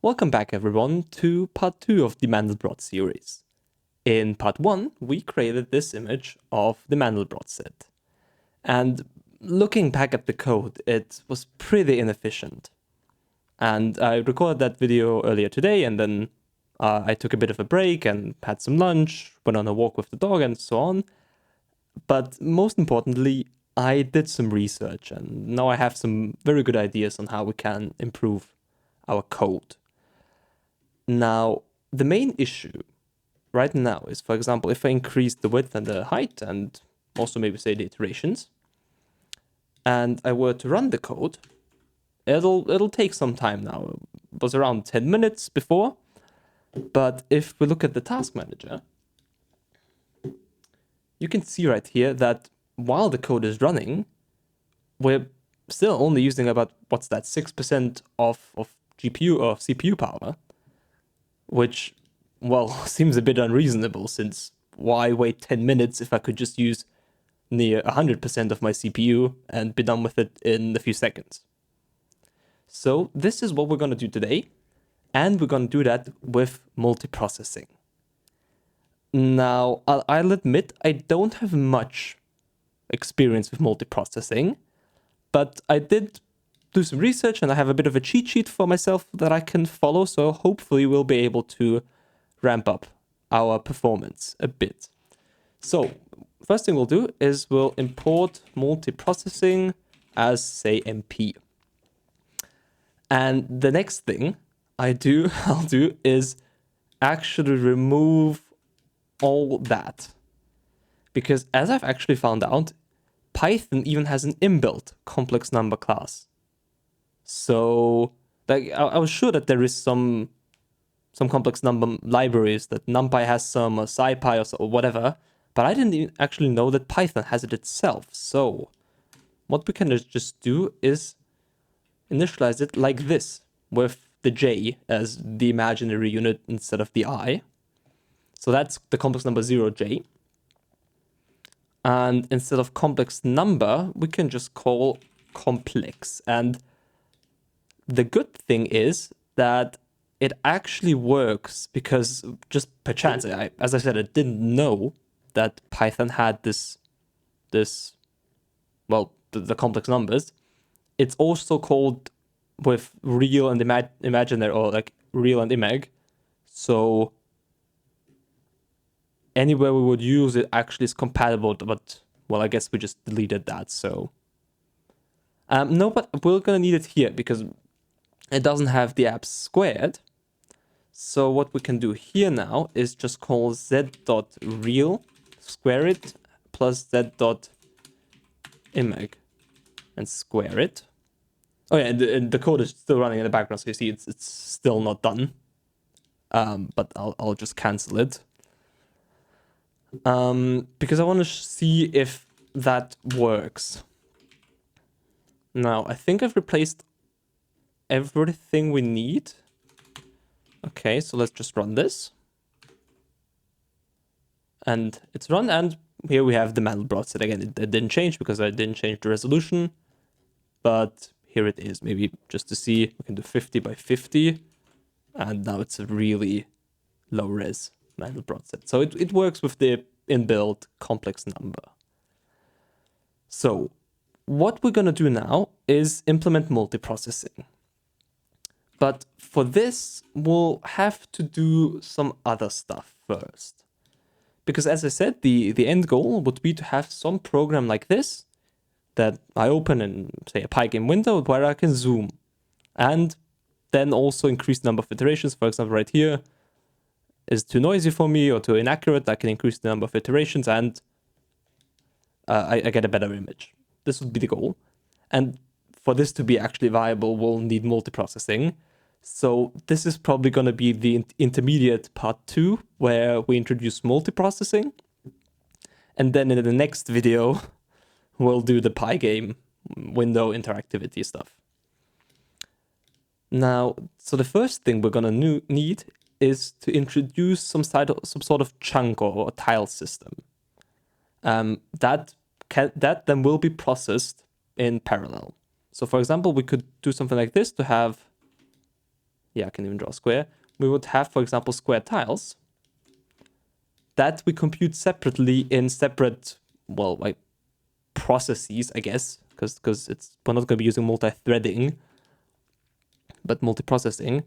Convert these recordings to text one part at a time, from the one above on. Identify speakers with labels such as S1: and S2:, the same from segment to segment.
S1: Welcome back everyone to part 2 of the Mandelbrot series. In part 1, we created this image of the Mandelbrot set. And looking back at the code, it was pretty inefficient. And I recorded that video earlier today, and then I took a bit of a break and had some lunch, went on a walk with the dog and so on. But most importantly, I did some research, and now I have some very good ideas on how we can improve our code. Now, the main issue right now is, for example, if I increase the width and the height and also maybe say the iterations, and I were to run the code, it'll take some time now. It was around 10 minutes before, but if we look at the task manager, you can see right here that while the code is running, we're still only using about, 6% of GPU or CPU power, which, well, seems a bit unreasonable, since why wait 10 minutes if I could just use near 100% of my CPU and be done with it in a few seconds. So this is what we're going to do today, and we're going to do that with multiprocessing. Now, I'll admit I don't have much experience with multiprocessing, but I did do some research and I have a bit of a cheat sheet for myself that I can follow, so hopefully we'll be able to ramp up our performance a bit. So first thing we'll do is we'll import multiprocessing as, say, MP. And the next thing I'll do is actually remove all that. Because as I've actually found out, Python even has an inbuilt complex number class. So, like, I was sure that there is some complex number libraries, that NumPy has some, or SciPy or whatever, but I didn't actually know that Python has it itself. So what we can just do is initialize it like this, with the J as the imaginary unit instead of the I. So that's the complex number 0J. And instead of complex number, we can just call complex. And the good thing is that it actually works, because just per chance, as I said, I didn't know that Python had this well, the complex numbers. It's also called with real and imaginary, or like real and imag. So anywhere we would use it actually is compatible, but, well, I guess we just deleted that, so. No, but we're gonna need it here, because it doesn't have the abs squared. So what we can do here now is just call z.real, square it, plus z.imag, and square it. Oh yeah, and the code is still running in the background, so you see it's still not done. But I'll just cancel it. Because I want to see if that works. Now, I think I've replaced everything we need. Okay, so let's just run this. And it's run, and here we have the Mandelbrot set. Again, it didn't change because I didn't change the resolution, but here it is. Maybe just to see, we can do 50 by 50, and now it's a really low res Mandelbrot set. So it works with the inbuilt complex number. So what we're gonna do now is implement multiprocessing. But for this, we'll have to do some other stuff first. Because as I said, the end goal would be to have some program like this that I open in, say, a Pygame window where I can zoom. And then also increase the number of iterations. For example, right here is too noisy for me or too inaccurate. I can increase the number of iterations, and I get a better image. This would be the goal. And for this to be actually viable, we'll need multiprocessing. So this is probably going to be the intermediate part 2, where we introduce multiprocessing. And then in the next video, we'll do the Pygame window interactivity stuff. Now, so the first thing we're going to need is to introduce some sort of chunk or tile system. That then will be processed in parallel. So for example, we could do something like this to have yeah, I can even draw a square. We would have, for example, square tiles that we compute separately in separate, well, like processes, I guess, because we're not going to be using multi-threading, but multiprocessing,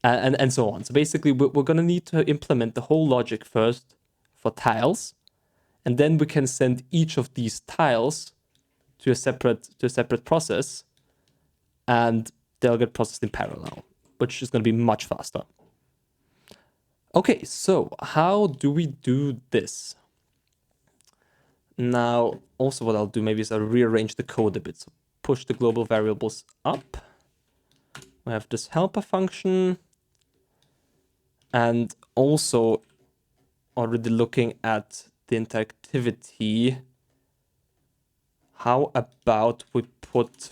S1: and so on. So basically, we're going to need to implement the whole logic first for tiles, and then we can send each of these tiles to a separate process, and they'll get processed in parallel, which is going to be much faster. Okay, so how do we do this? Now, also what I'll do maybe is I'll rearrange the code a bit. So push the global variables up. We have this helper function. And also already looking at the interactivity, how about we put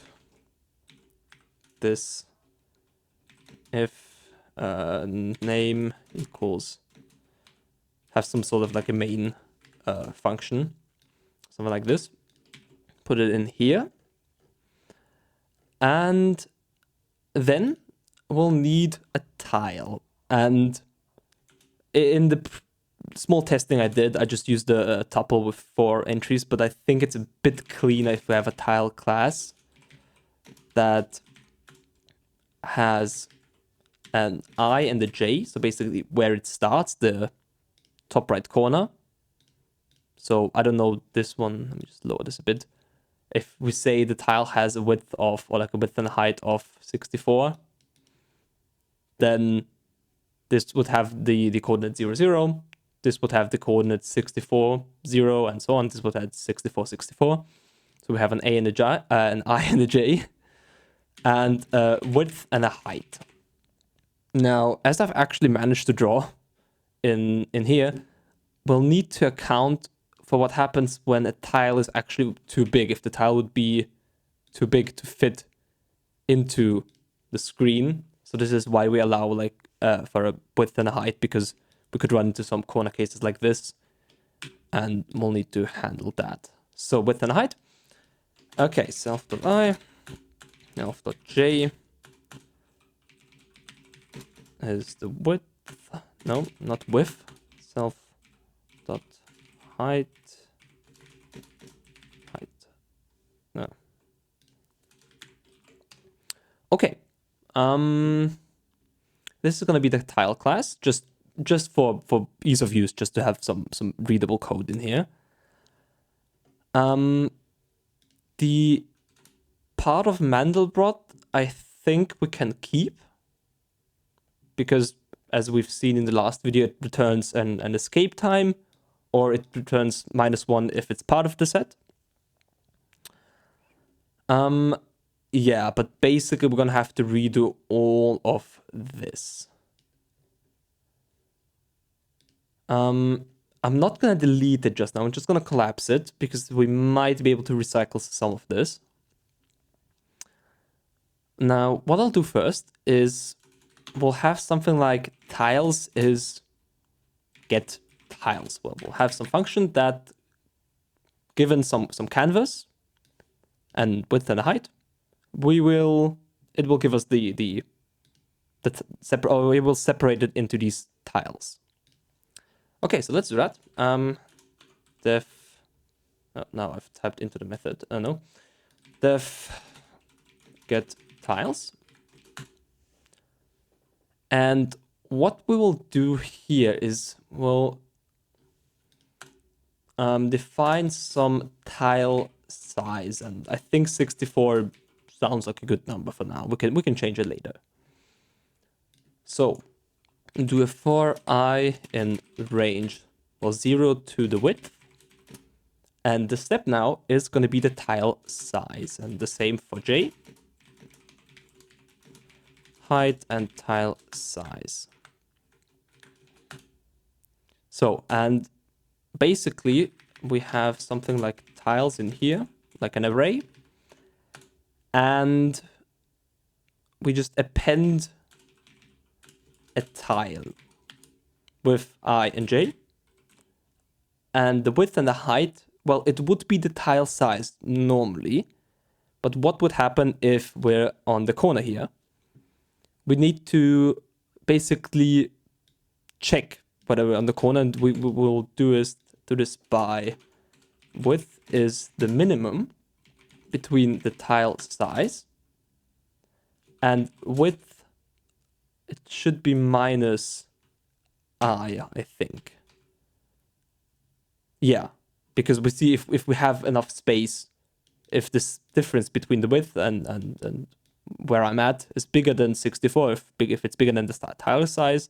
S1: this if name equals, have some sort of like a main function, something like this. Put it in here. And then we'll need a tile. And in the small testing I did, I just used a tuple with 4 entries, but I think it's a bit cleaner if we have a tile class that has an I and a J, so basically where it starts, the top right corner. So I don't know this one, let me just lower this a bit. If we say the tile has a width of, or like a width and a height of 64, then this would have the coordinate 0, 0. This would have the coordinate 64, 0, and so on. This would have 64, 64. So we have an A and a J, an I and a J, and a width and a height. Now, as I've actually managed to draw in here, we'll need to account for what happens when a tile is actually too big. If the tile would be too big to fit into the screen. So this is why we allow like for a width and a height, because we could run into some corner cases like this, and we'll need to handle that. So width and height. Okay, self.i, self.j is the width. No, not width. Self.height. Height. No. Okay. This is going to be the tile class, just for ease of use, just to have some readable code in here. The part of Mandelbrot, I think we can keep, because as we've seen in the last video, it returns an escape time, or it returns -1 if it's part of the set. Yeah, but basically we're going to have to redo all of this. I'm not going to delete it just now. I'm just going to collapse it, because we might be able to recycle some of this. Now, what I'll do first is we'll have something like tiles is get tiles. Well, we'll have some function that, given some canvas and width and height, it will give us it will separate it into these tiles. Okay, so let's do that. Def. Oh, now I've typed into the method. No. Def get tiles. And what we will do here is we'll define some tile size, and I think 64 sounds like a good number for now. We can change it later. So do a for I in range, well, 0 to the width, and the step now is going to be the tile size, and the same for j, height and tile size. So, and basically we have something like tiles in here, like an array, and we just append a tile with I and j, and the width and the height, well, it would be the tile size normally, but what would happen if we're on the corner here? we need to basically check whatever on the corner, and we will do this by width is the minimum between the tile size, and width, it should be minus I think. Yeah, because we see if we have enough space, if this difference between the width and where I'm at is bigger than 64, if it's bigger than the tile size,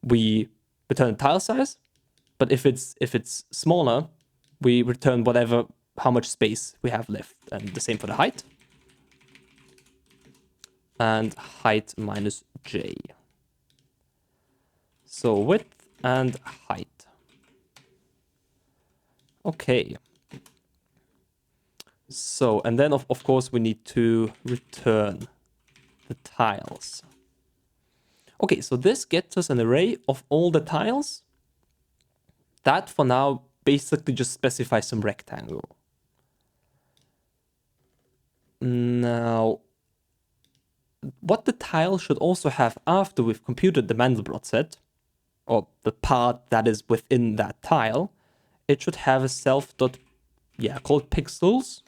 S1: we return tile size. But if it's smaller, we return how much space we have left. And the same for the height. And height minus j. So width and height. Okay. So, and then of course we need to return the tiles. Okay, so this gets us an array of all the tiles. That for now basically just specifies some rectangle. Now, what the tile should also have after we've computed the Mandelbrot set, or the part that is within that tile, it should have a called pixels,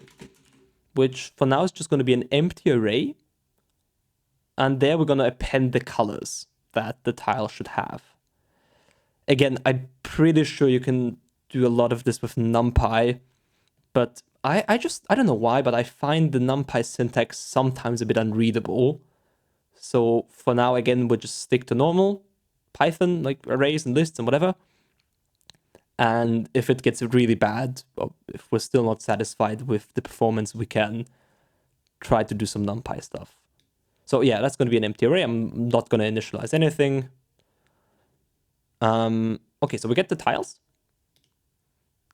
S1: which for now is just going to be an empty array. And there we're going to append the colors that the tile should have. Again, I'm pretty sure you can do a lot of this with NumPy, but I don't know why, but I find the NumPy syntax sometimes a bit unreadable. So for now, again, we'll just stick to normal Python, like arrays and lists and whatever. And if it gets really bad, or if we're still not satisfied with the performance, we can try to do some NumPy stuff. So yeah, that's going to be an empty array. I'm not going to initialize anything. Okay, so we get the tiles.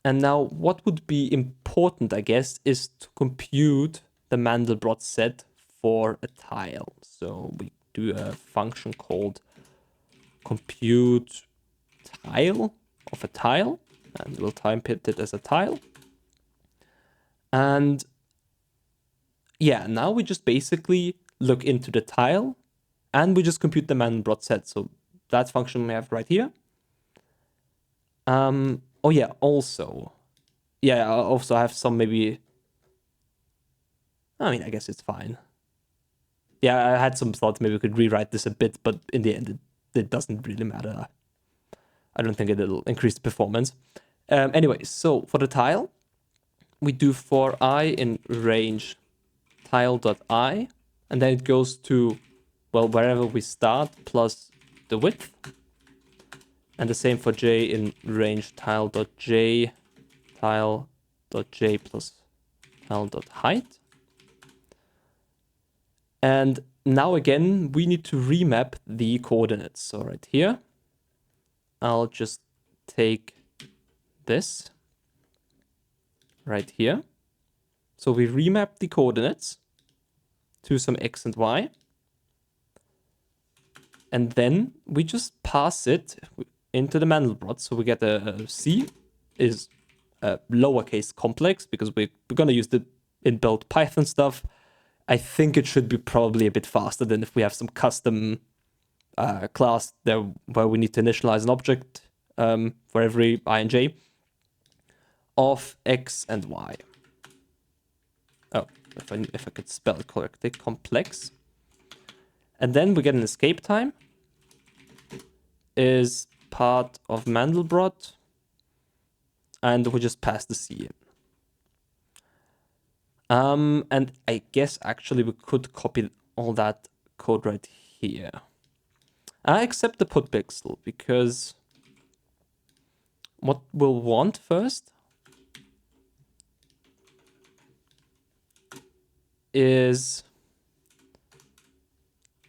S1: And now what would be important, I guess, is to compute the Mandelbrot set for a tile. So we do a function called compute tile of a tile, and we'll type it as a tile. And yeah, now we just basically look into the tile and we just compute the Mandelbrot set. So that function we have right here. Oh yeah, also I have some maybe, I mean, I guess it's fine. Yeah, I had some thoughts maybe we could rewrite this a bit, but in the end, it doesn't really matter. I don't think it'll increase the performance. Anyway, so for the tile, we do for I in range tile.I, and then it goes to, well, wherever we start plus the width. And the same for j in range tile.j, tile.j plus tile.height. And now again, we need to remap the coordinates. So right here, I'll just take this right here. So we remap the coordinates to some x and y. And then we just pass it into the Mandelbrot. So we get a C is a lowercase complex because we're going to use the inbuilt Python stuff. I think it should be probably a bit faster than if we have some custom class there where we need to initialize an object for every I and j of x and y. Oh, if I could spell it correctly, complex. And then we get an escape time is part of Mandelbrot, and we just pass the C in. And I guess actually we could copy all that code right here. Except the put pixel, because what we'll want first is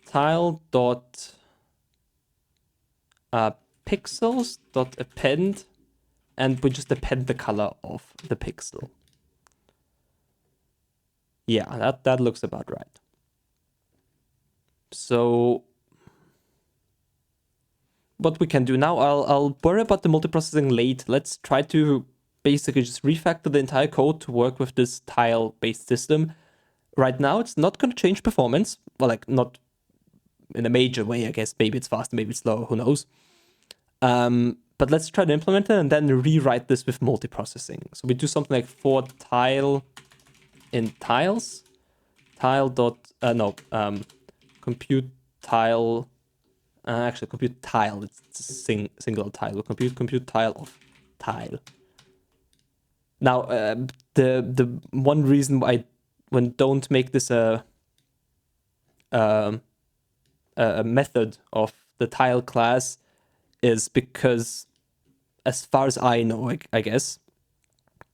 S1: tile.pixels.append, and we just append the color of the pixel. Yeah, that looks about right. So what we can do now, I'll worry about the multiprocessing late. Let's try to basically just refactor the entire code to work with this tile-based system. Right now, it's not going to change performance. Well, like not in a major way, I guess. Maybe it's faster, maybe it's slower, who knows. But let's try to implement it and then rewrite this with multiprocessing. So we do something like for tile in tiles, compute tile, actually compute tile, it's a single tile, we'll compute tile of tile. Now, the one reason why don't make this a method of the tile class is because, as far as I know, I guess,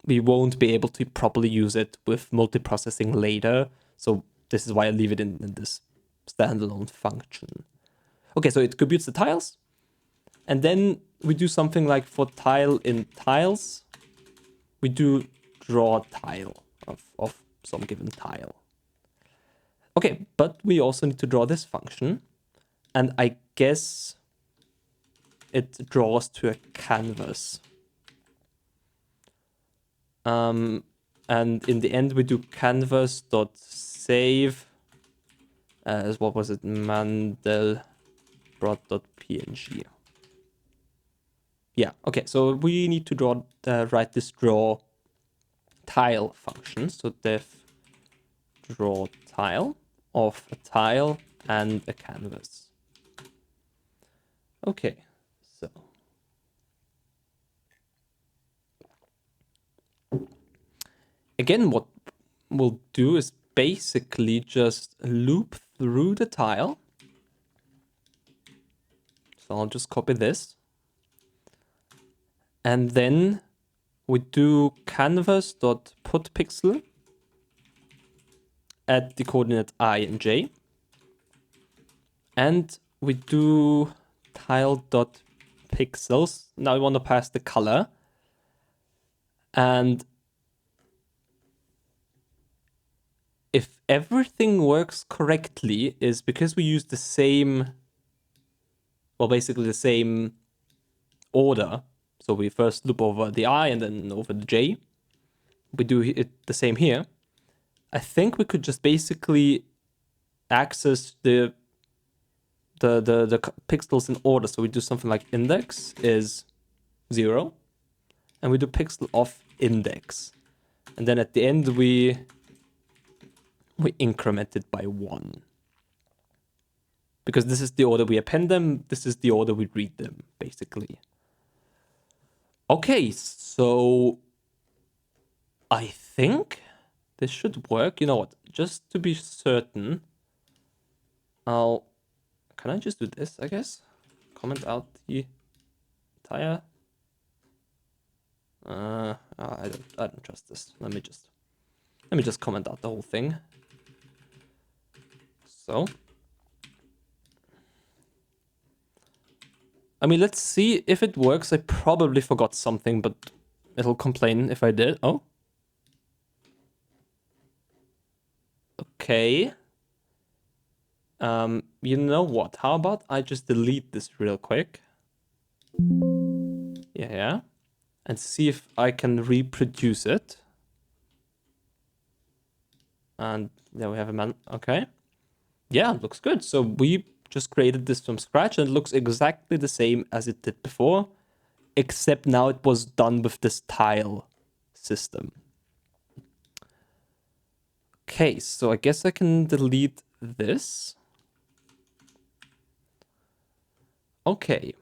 S1: we won't be able to properly use it with multiprocessing later. So this is why I leave it in this standalone function. Okay, so it computes the tiles. And then we do something like for tile in tiles, we do draw tile of some given tile. Okay, but we also need to draw this function. And I guess it draws to a canvas. And in the end, we do canvas.save as what was it? Mandelbrot.png. Yeah, okay, so we need to write this draw tile function. So def draw tile of a tile and a canvas. Okay, so again, what we'll do is basically just loop through the tile. So I'll just copy this. And then we do canvas.putPixel at the coordinate I and j. And we do tile.pixels. Now we want to pass the color. And if everything works correctly, is because we use the same, well, basically the same order. So we first loop over the I and then over the j. We do it the same here. I think we could just basically access the pixels in order. So we do something like index is 0, and we do pixel of index, and then at the end we increment it by 1, because this is the order we append them, this is the order we read them, basically. Okay, so I think this should work. You know what? Just to be certain, can I just do this, I guess? Comment out the entire... I don't trust this. Let me just comment out the whole thing. So, I mean, let's see if it works. I probably forgot something, but it'll complain if I did. Oh. Okay. You know what? How about I just delete this real quick? Yeah. And see if I can reproduce it. And there we have a man. Okay. Yeah, looks good. So we just created this from scratch and it looks exactly the same as it did before, except now it was done with this tile system. Okay, so I guess I can delete this. Okay.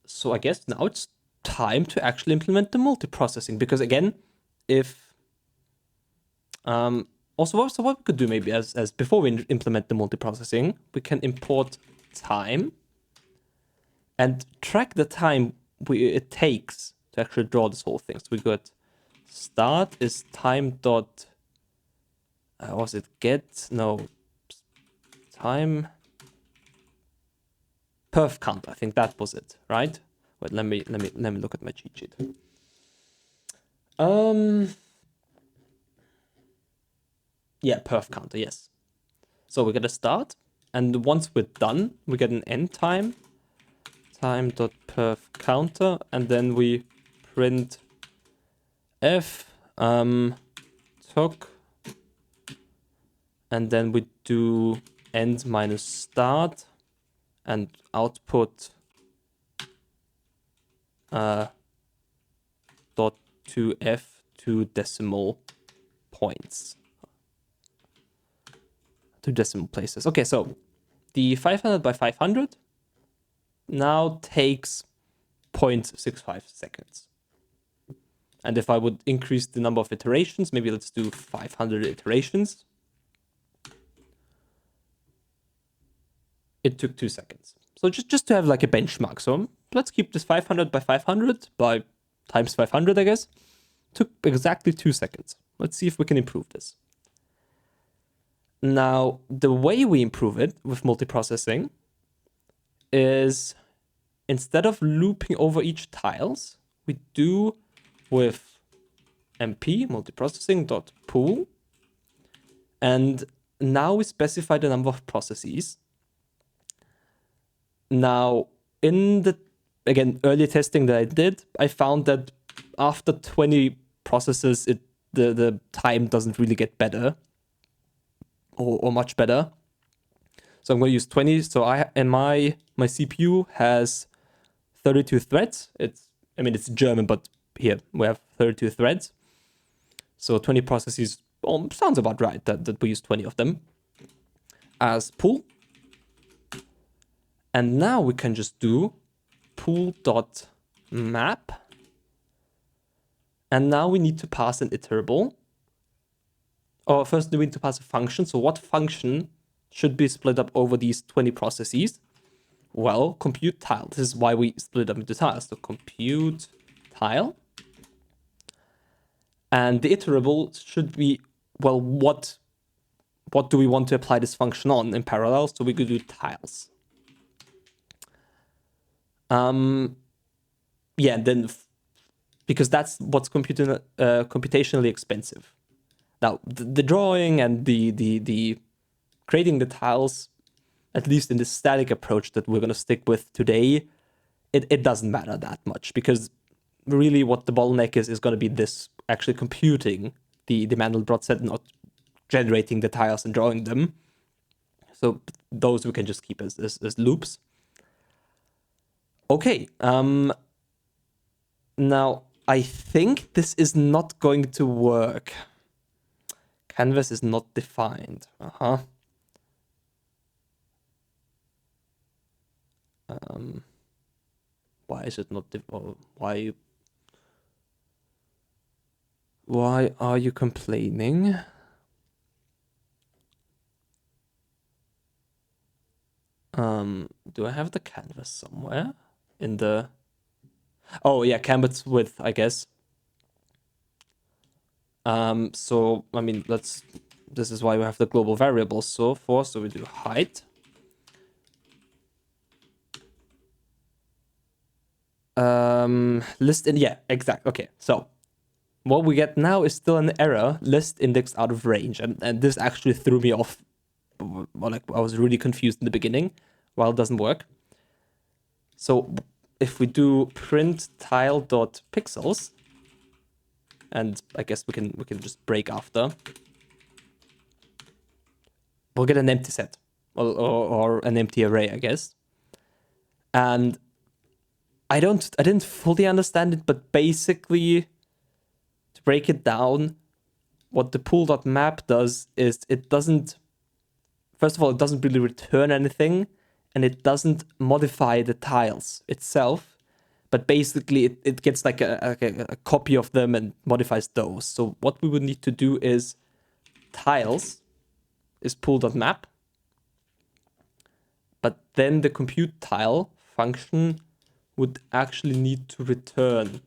S1: So I guess now it's time to actually implement the multiprocessing, because again, if also so what we could do maybe as before we implement the multiprocessing, we can import time and track the time it takes to actually draw this whole thing. So we got start is time dot was it get time perf count. I think that was it, right? Wait, let me look at my cheat sheet. Yeah, perf counter, yes. So we get a start, and once we're done, we get an end time dot perf counter, and then we print f took, and then we do end minus start and output dot 2f to decimal points, to decimal places. Okay, so the 500 by 500 now takes 0.65 seconds. And if I would increase the number of iterations, maybe let's do 500 iterations. It took 2 seconds. So just to have like a benchmark. So let's keep this 500 by 500 by times 500, I guess. Took exactly 2 seconds. Let's see if we can improve this. Now, the way we improve it with multiprocessing is instead of looping over each tiles, we do with mp multiprocessing.pool, and now we specify the number of processes. Now, in the, again, earlier testing that I did, I found that after 20 processes, the time doesn't really get better or much better. So I'm going to use 20. So my CPU has 32 threads. It's German, but here we have 32 threads. So 20 processes sounds about right that we use 20 of them as pool. And now we can just do pool.map. And now we need to pass an iterable. Or first we need to pass a function. So what function should be split up over these 20 processes? Well, compute tile. This is why we split up into tiles. So compute tile. And the iterable should be, well, what do we want to apply this function on in parallel? So we could do tiles. Yeah, and then because that's what's computationally expensive. Now, the drawing and the creating the tiles, at least in the static approach that we're going to stick with today, it doesn't matter that much, because really what the bottleneck is going to be this actually computing the Mandelbrot set, not generating the tiles and drawing them. So those we can just keep as loops. Okay, now I think this is not going to work. Canvas is not defined. Why is it not why are you complaining? Do I have the canvas somewhere in the... Oh yeah, canvas width, I guess. So I mean, this is why we have the global variables so we do height. List in, yeah, exact. Okay, so what we get now is still an error, list indexed out of range, and this actually threw me off. Like, I was really confused in the beginning, while it doesn't work. So if we do print tile.pixels, and I guess we can just break after, we'll get an empty set or an empty array, I guess. And I didn't fully understand it, but basically, to break it down, what the pool.map does is it doesn't, first of all, it doesn't really return anything, and it doesn't modify the tiles itself, but basically it gets like a copy of them and modifies those. So what we would need to do is tiles is pool.map, but then the compute tile function would actually need to return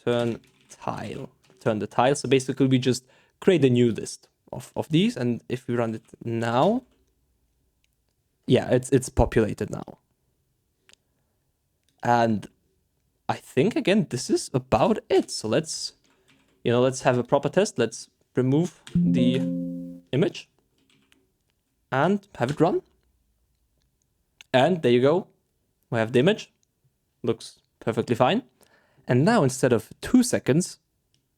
S1: the tile. So basically we just create a new list of these, and if we run it now, yeah, it's populated now. And I think, again, this is about it. So let's have a proper test. Let's remove the image and have it run. And there you go. We have the image. Looks perfectly fine. And now, instead of 2 seconds,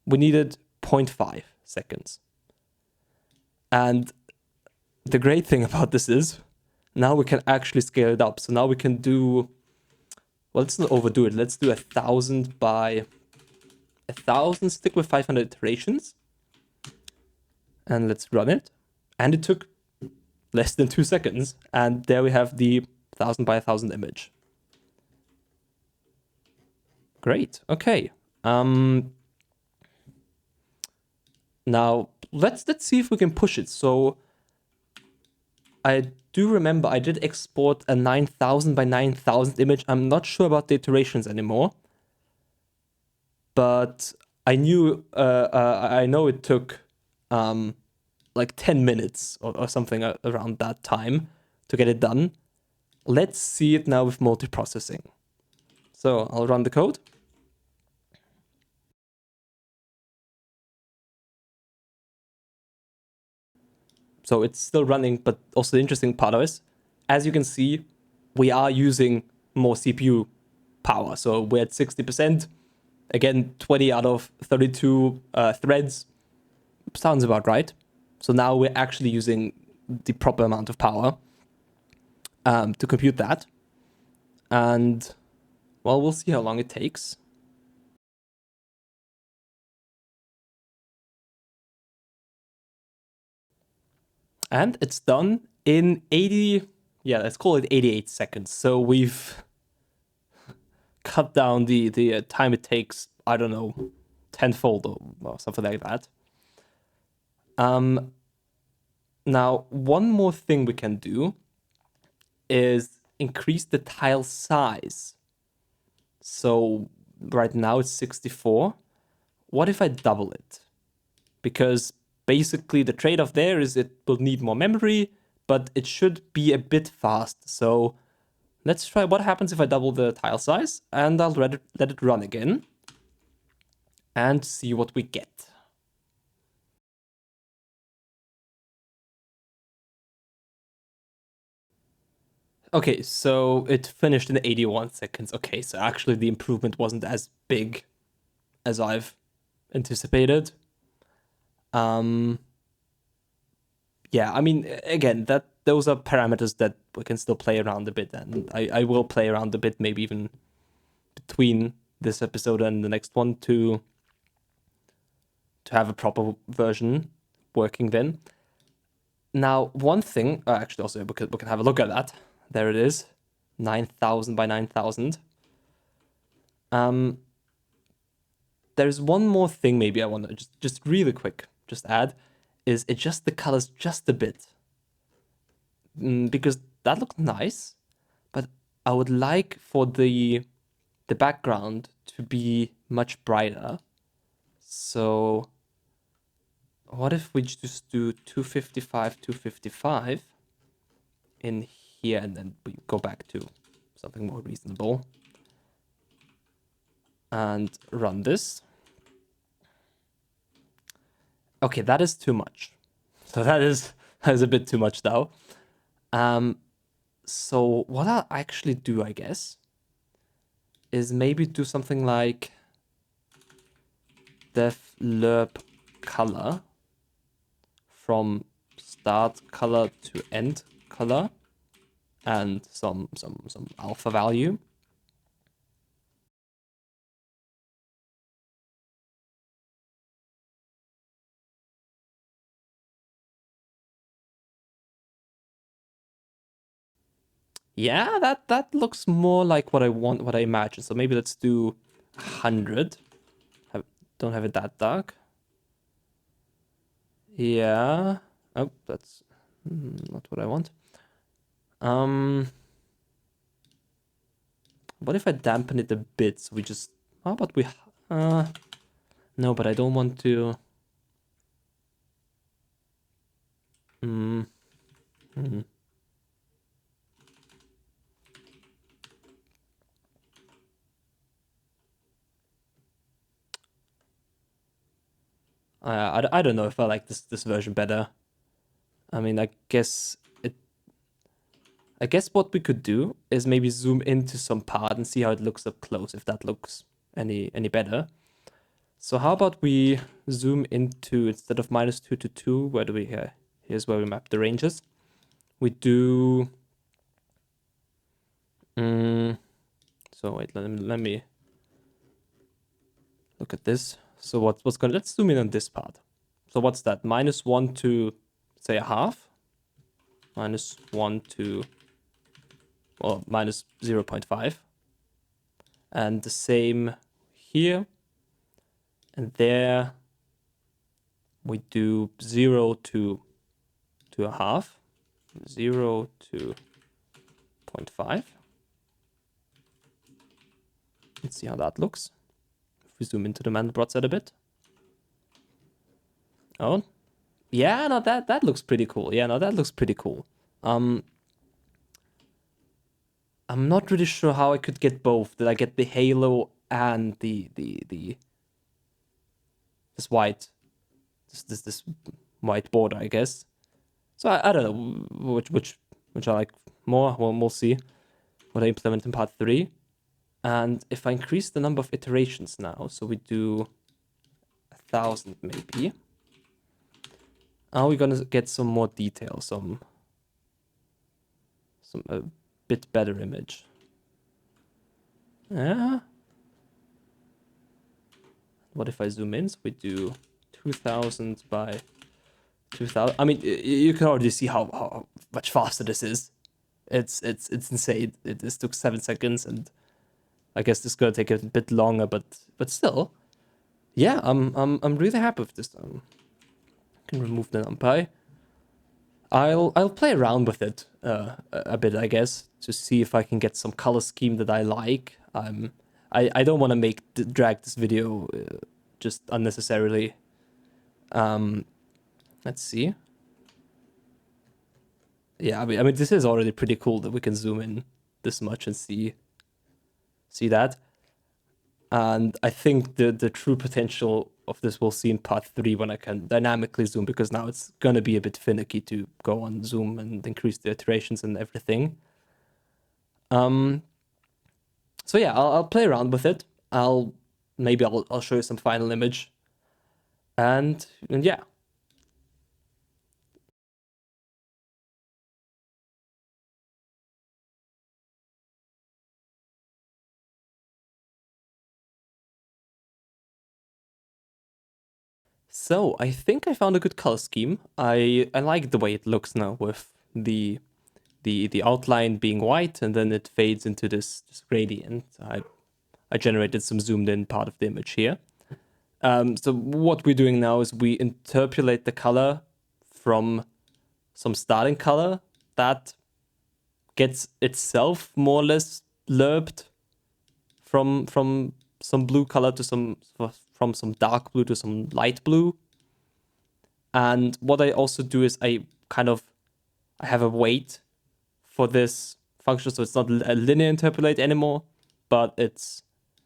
S1: we needed 0.5 seconds. And the great thing about this is now we can actually scale it up. So now we can do, well, let's not overdo it. Let's do 1,000 by 1,000, stick with 500 iterations. And let's run it. And it took less than 2 seconds. And there we have the 1,000 by 1,000 image. Great. Okay. Now let's see if we can push it. So I do remember I did export a 9,000 by 9,000 image. I'm not sure about the iterations anymore, but I know it took like 10 minutes or something around that time to get it done. Let's see it now with multiprocessing. So I'll run the code. So it's still running, but also the interesting part is, as you can see, we are using more CPU power. So we're at 60%. Again, 20 out of 32 threads. Sounds about right. So now we're actually using the proper amount of power to compute that. And, well, we'll see how long it takes. And it's done in 80, yeah, let's call it 88 seconds. So we've cut down the time it takes, I don't know, tenfold or something like that. Now, one more thing we can do is increase the tile size. So right now it's 64. What if I double it? Because basically the trade-off there is it will need more memory, but it should be a bit fast. So let's try what happens if I double the tile size, and I'll let it run again and see what we get. Okay, so it finished in 81 seconds. Okay, so actually the improvement wasn't as big as I've anticipated. Yeah, I mean, again, those are parameters that we can still play around a bit, and I will play around a bit, maybe even between this episode and the next one to have a proper version working then. Now, one thing, actually, also we can have a look at that. There it is, 9,000 by 9,000. There's one more thing maybe I want to just really quick just add, is adjust the colors just a bit. Because that looked nice, but I would like for the background to be much brighter. So what if we just do 255, 255 in here, and then we go back to something more reasonable and run this. Okay, that is too much. So that is a bit too much now. So what I'll actually do, I guess, is maybe do something like def lerp color from start color to end color and some alpha value. Yeah, that looks more like what I want, what I imagine. So maybe let's do 100. Don't have it that dark. Yeah. Oh, that's not what I want. What if I dampen it a bit? So we just, how about we, no, but I don't want to. I don't know if I like this version better. I mean, I guess what we could do is maybe zoom into some part and see how it looks up close, if that looks any better. So how about we zoom into, instead of -2 to 2, where do we here? Here's where we map the ranges. We do... so wait, let me look at this. So what's going to... Let's zoom in on this part. So what's that? -1 to, say, a half. -1 to... Well, minus 0.5. And the same here. And there we do 0 to a half. 0 to 0.5. Let's see how that looks. If we zoom into the Mandelbrot set a bit. Oh, yeah, no, that looks pretty cool. Yeah, no, that looks pretty cool. I'm not really sure how I could get both. Did I get the halo and this white, this white border, I guess. So I don't know which I like more. Well, we'll see what I implement in part 3. And if I increase the number of iterations now, so we do 1,000 maybe, are we gonna get some more detail, some a bit better image? Yeah. What if I zoom in? So we do 2,000 by 2,000. I mean, you can already see how much faster this is. It's insane. This took 7 seconds, and I guess this is gonna take a bit longer, but still, yeah, I'm really happy with this. I can remove the numpy. I'll play around with it a bit, I guess, to see if I can get some color scheme that I like. I don't want to drag this video just unnecessarily. Let's see. Yeah, I mean this is already pretty cool that we can zoom in this much and see that. And I think the true potential of this we'll see in part 3 when I can dynamically zoom, because now it's gonna be a bit finicky to go on zoom and increase the iterations and everything. So yeah, I'll play around with it. I'll show you some final image, and yeah. So I think I found a good color scheme. I like the way it looks now with the outline being white, and then it fades into this gradient. I generated some zoomed in part of the image here. So what we're doing now is we interpolate the color from some starting color that gets itself more or less lurbed from some blue color to from some dark blue to some light blue. And what I also do is I have a weight for this function, so it's not a linear interpolate anymore, but it's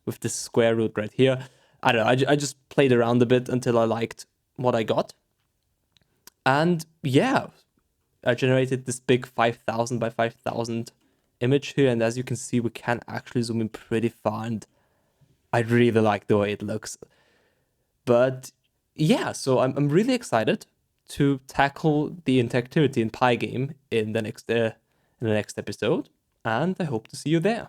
S1: with this square root right here. I don't know, I just played around a bit until I liked what I got. And yeah, I generated this big 5,000 by 5,000 image here, and as you can see, we can actually zoom in pretty far, and I really like the way it looks. But yeah, so I'm really excited to tackle the interactivity in Pygame in the next episode, and I hope to see you there.